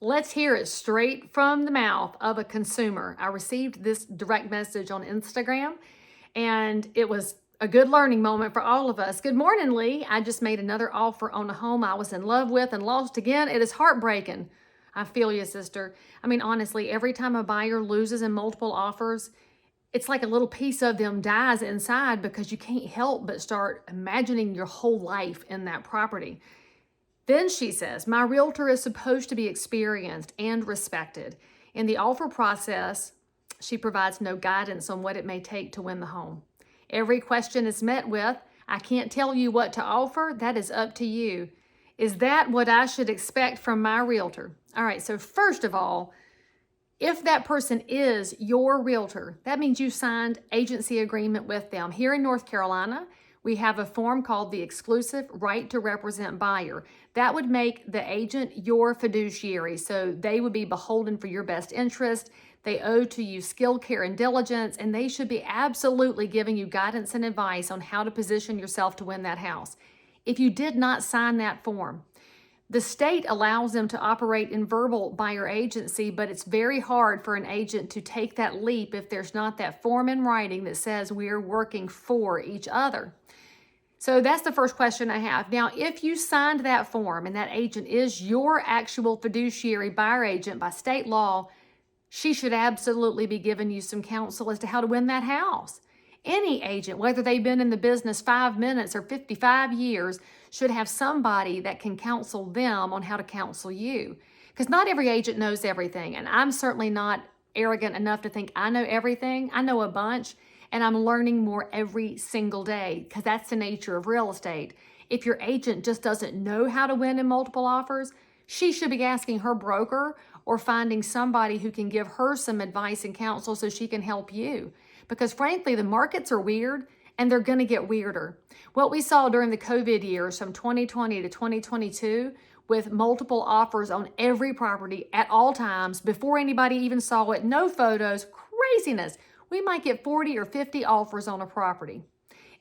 Let's hear it straight from the mouth of a consumer. I received this direct message on Instagram, and it was a good learning moment for all of us. Good morning, Leigh. I just made another offer on a home I was in love with and lost again. It is heartbreaking. I feel you, sister. I mean, honestly, every time a buyer loses in multiple offers, it's like a little piece of them dies inside because you can't help but start imagining your whole life in that property. Then she says, my realtor is supposed to be experienced and respected. In the offer process, she provides no guidance on what it may take to win the home. Every question is met with, I can't tell you what to offer. That is up to you. Is that what I should expect from my realtor? All right, so first of all, if that person is your realtor, that means you signed agency agreement with them. Here in North Carolina, we have a form called the exclusive right to represent buyer. That would make the agent your fiduciary. So they would be beholden for your best interest. They owe to you skill, care, and diligence, and they should be absolutely giving you guidance and advice on how to position yourself to win that house. If you did not sign that form, the state allows them to operate in verbal buyer agency, but it's very hard for an agent to take that leap if there's not that form in writing that says we're working for each other. So that's the first question I have. Now, if you signed that form and that agent is your actual fiduciary buyer agent by state law, she should absolutely be giving you some counsel as to how to win that house. Any agent, whether they've been in the business 5 minutes or 55 years, should have somebody that can counsel them on how to counsel you. Because not every agent knows everything, and I'm certainly not arrogant enough to think I know everything. I know a bunch, and I'm learning more every single day because that's the nature of real estate. If your agent just doesn't know how to win in multiple offers, she should be asking her broker or finding somebody who can give her some advice and counsel so she can help you. Because frankly, the markets are weird and they're going to get weirder. What we saw during the COVID years from 2020 to 2022 with multiple offers on every property at all times before anybody even saw it, no photos, craziness. We might get 40 or 50 offers on a property.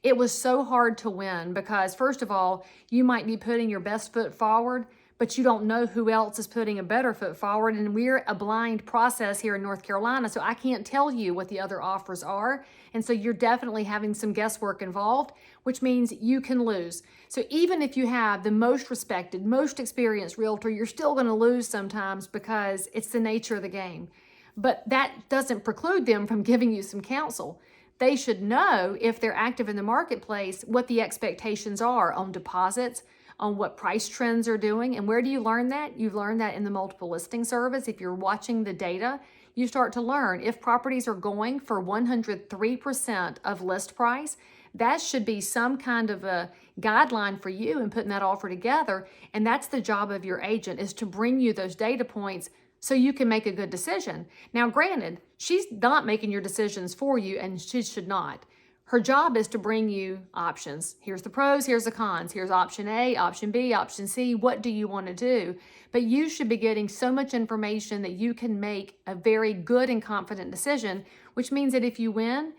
It was so hard to win because, first of all, you might be putting your best foot forward, but you don't know who else is putting a better foot forward. And we're a blind process here in North Carolina, so I can't tell you what the other offers are. And so you're definitely having some guesswork involved, which means you can lose. So even if you have the most respected, most experienced realtor, you're still going to lose sometimes because it's the nature of the game. But that doesn't preclude them from giving you some counsel. They should know, if they're active in the marketplace, what the expectations are on deposits, on what price trends are doing. And where do you learn that? You learn that in the multiple listing service. If you're watching the data, you start to learn if properties are going for 103% of list price. That should be some kind of a guideline for you in putting that offer together. And that's the job of your agent, is to bring you those data points so you can make a good decision. Now, granted, she's not making your decisions for you, and she should not. Her job is to bring you options. Here's the pros, here's the cons. Here's option A, option B, option C. What do you want to do? But you should be getting so much information that you can make a very good and confident decision, which means that if you win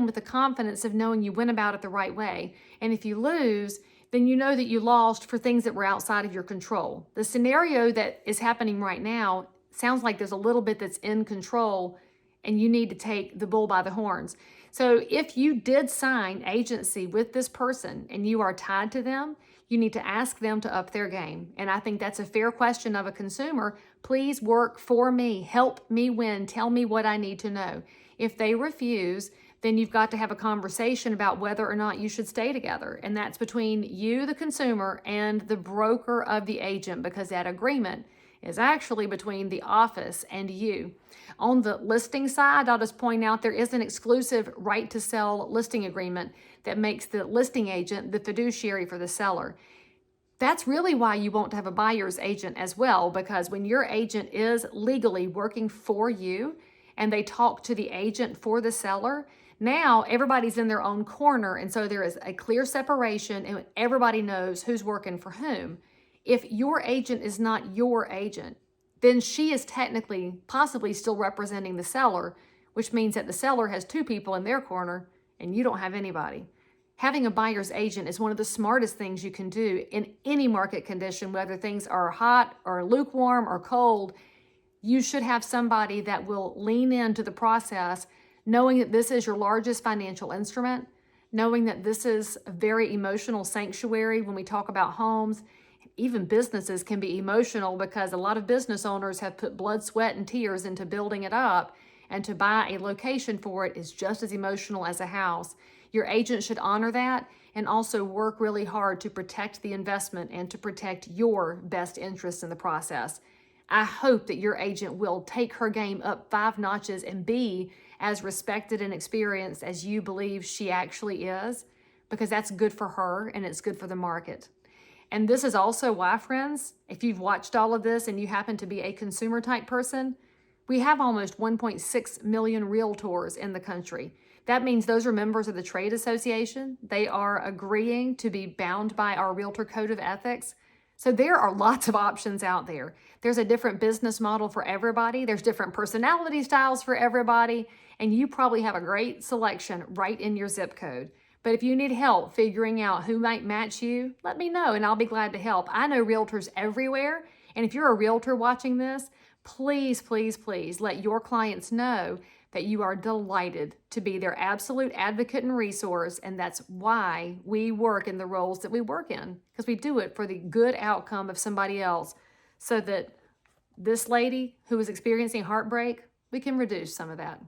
with the confidence of knowing you went about it the right way. And if you lose, then you know that you lost for things that were outside of your control. The scenario that is happening right now sounds like there's a little bit that's in control and you need to take the bull by the horns. So if you did sign agency with this person and you are tied to them, you need to ask them to up their game. And I think that's a fair question of a consumer. Please work for me, help me win, tell me what I need to know. If they refuse, then you've got to have a conversation about whether or not you should stay together. And that's between you, the consumer, and the broker of the agent, because that agreement is actually between the office and you. On the listing side, I'll just point out there is an exclusive right to sell listing agreement that makes the listing agent the fiduciary for the seller. That's really why you want to have a buyer's agent as well, because when your agent is legally working for you and they talk to the agent for the seller, now everybody's in their own corner, and so there is a clear separation and everybody knows who's working for whom. If your agent is not your agent, then she is technically possibly still representing the seller, which means that the seller has two people in their corner and you don't have anybody. Having a buyer's agent is one of the smartest things you can do in any market condition, whether things are hot or lukewarm or cold. You should have somebody that will lean into the process, knowing that this is your largest financial instrument, knowing that this is a very emotional sanctuary when we talk about homes. Even businesses can be emotional because a lot of business owners have put blood, sweat, and tears into building it up, and to buy a location for it is just as emotional as a house. Your agent should honor that and also work really hard to protect the investment and to protect your best interest in the process. I hope that your agent will take her game up 5 notches and be as respected and experienced as you believe she actually is, because that's good for her and it's good for the market. And this is also why, friends, if you've watched all of this and you happen to be a consumer type person, we have almost 1.6 million realtors in the country. That means those are members of the trade association. They are agreeing to be bound by our Realtor Code of Ethics. So there are lots of options out there. There's a different business model for everybody. There's different personality styles for everybody. And you probably have a great selection right in your zip code. But if you need help figuring out who might match you, let me know and I'll be glad to help. I know realtors everywhere. And if you're a realtor watching this, please, please, please let your clients know that you are delighted to be their absolute advocate and resource. And that's why we work in the roles that we work in, because we do it for the good outcome of somebody else, so that this lady who is experiencing heartbreak, we can reduce some of that.